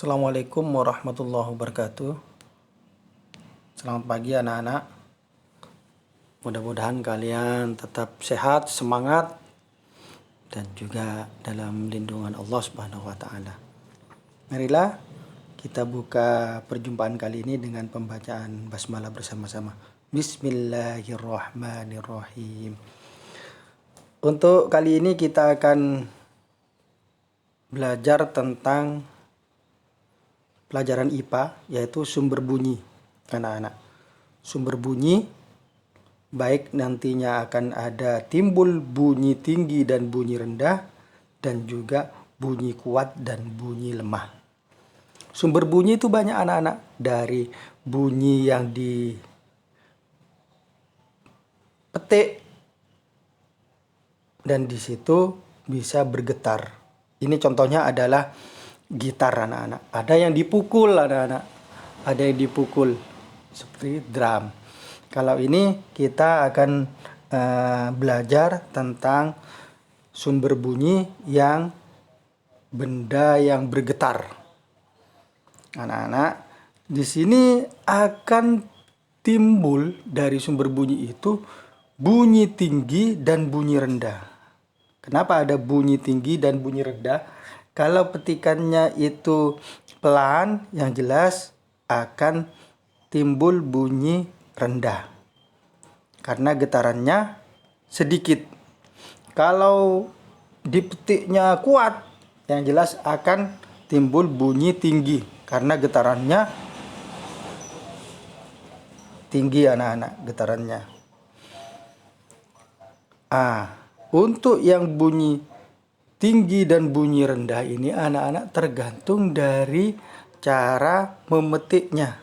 Assalamualaikum warahmatullahi wabarakatuh. Selamat pagi anak-anak. Mudah-mudahan kalian tetap sehat, semangat, dan juga dalam lindungan Allah Subhanahu wa taala. Marilah kita buka perjumpaan kali ini dengan pembacaan basmalah bersama-sama. Bismillahirrahmanirrahim. Untuk kali ini kita akan belajar tentang pelajaran IPA, yaitu sumber bunyi anak-anak. Sumber bunyi, baik nantinya akan ada timbul bunyi tinggi dan bunyi rendah, dan juga bunyi kuat dan bunyi lemah. Sumber bunyi itu banyak anak-anak, dari bunyi yang dipetik dan di situ bisa bergetar. Ini contohnya adalah gitar anak-anak. Ada yang dipukul anak-anak. Ada yang dipukul seperti drum. Kalau ini kita akan belajar tentang sumber bunyi yang benda yang bergetar. Anak-anak, di sini akan timbul dari sumber bunyi itu bunyi tinggi dan bunyi rendah. Kenapa ada bunyi tinggi dan bunyi rendah? Kalau petikannya itu pelan, yang jelas akan timbul bunyi rendah karena getarannya sedikit. Kalau dipetiknya kuat, yang jelas akan timbul bunyi tinggi karena getarannya tinggi anak-anak, getarannya. Untuk yang bunyi tinggi dan bunyi rendah ini anak-anak tergantung dari cara memetiknya.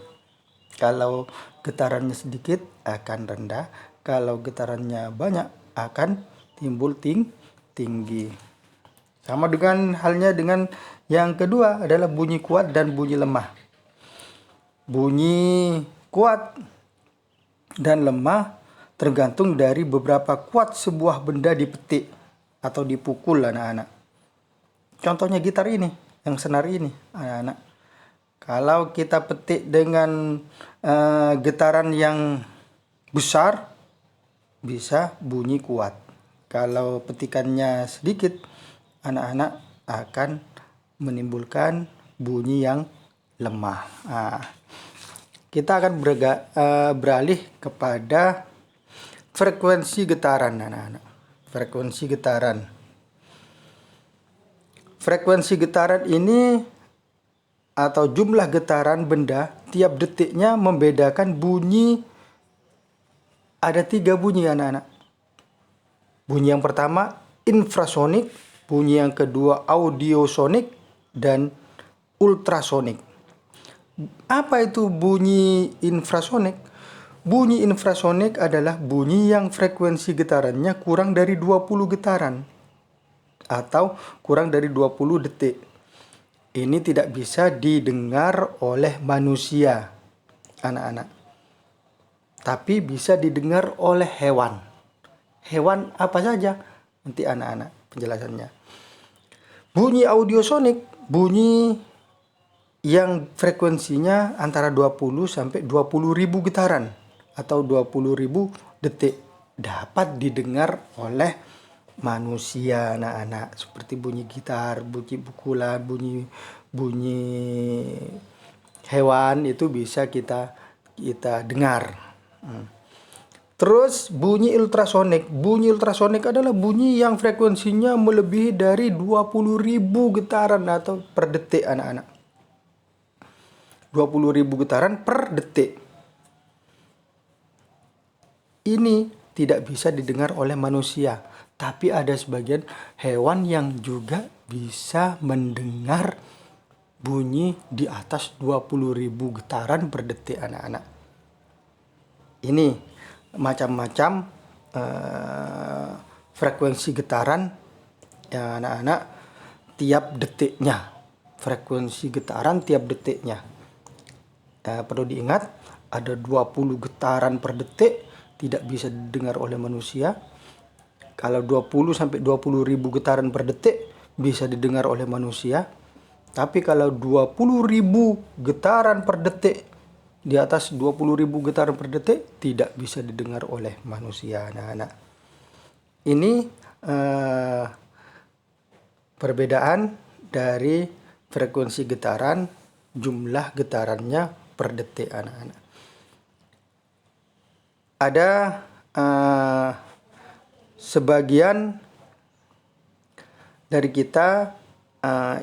Kalau getarannya sedikit akan rendah, kalau getarannya banyak akan timbul tinggi. Sama dengan halnya dengan yang kedua adalah bunyi kuat dan bunyi lemah. Bunyi kuat dan lemah tergantung dari beberapa kuat sebuah benda dipetik atau dipukul anak-anak. Contohnya gitar ini, yang senar ini anak-anak. Kalau kita petik dengan getaran yang besar, bisa bunyi kuat. Kalau petikannya sedikit, anak-anak akan menimbulkan bunyi yang lemah. Kita akan beralih kepada frekuensi getaran anak-anak. Frekuensi getaran. Frekuensi getaran ini atau jumlah getaran benda tiap detiknya membedakan bunyi. Ada 3 bunyi anak-anak. Bunyi yang pertama infrasonik, bunyi yang kedua audiosonik, dan ultrasonik. Apa itu bunyi infrasonik? Bunyi infrasonik adalah bunyi yang frekuensi getarannya kurang dari 20 getaran atau kurang dari 20 detik. Ini tidak bisa didengar oleh manusia, anak-anak. Tapi bisa didengar oleh hewan. Hewan apa saja? Nanti anak-anak penjelasannya. Bunyi audiosonik, bunyi yang frekuensinya antara 20 sampai 20.000 getaran atau 20.000 detik, dapat didengar oleh manusia anak-anak, seperti bunyi gitar, bunyi pukulan, bunyi hewan itu bisa kita dengar. Terus bunyi ultrasonik. Bunyi ultrasonik adalah bunyi yang frekuensinya melebihi dari 20.000 getaran atau per detik anak-anak. 20.000 getaran per detik. Ini tidak bisa didengar oleh manusia, tapi ada sebagian hewan yang juga bisa mendengar bunyi di atas 20.000 getaran per detik anak-anak. Ini macam-macam frekuensi getaran ya anak-anak tiap detiknya. Frekuensi getaran tiap detiknya. Perlu diingat ada 20 getaran per detik tidak bisa didengar oleh manusia. Kalau 20 sampai 20.000 getaran per detik bisa didengar oleh manusia. Tapi kalau 20.000 getaran per detik, di atas 20.000 getaran per detik, tidak bisa didengar oleh manusia, anak-anak. Ini perbedaan dari frekuensi getaran, jumlah getarannya per detik, anak-anak. Ada sebagian dari kita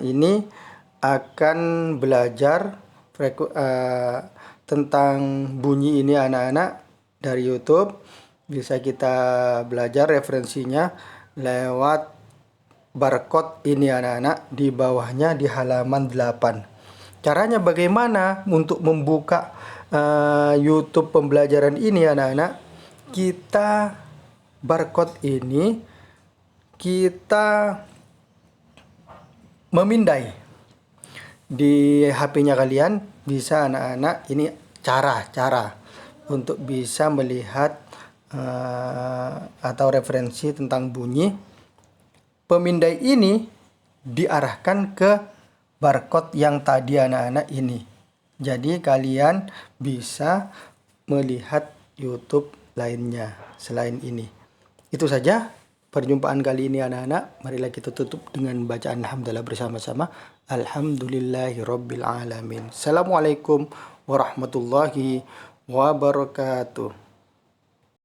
ini akan belajar tentang bunyi ini, anak-anak, dari YouTube. Bisa kita belajar referensinya lewat barcode ini, anak-anak, di bawahnya di halaman 8. Caranya bagaimana untuk membuka YouTube pembelajaran ini, anak-anak? Kita barcode ini kita memindai di HP-nya kalian. Bisa, anak-anak, ini cara untuk bisa melihat atau referensi tentang bunyi. Pemindai ini diarahkan ke barcode yang tadi, anak-anak, ini. Jadi kalian bisa melihat YouTube lainnya selain ini. Itu saja perjumpaan kali ini, anak-anak. Marilah kita tutup dengan bacaan hamdalah bersama-sama. Alhamdulillahirabbil alamin. Assalamualaikum warahmatullahi wabarakatuh.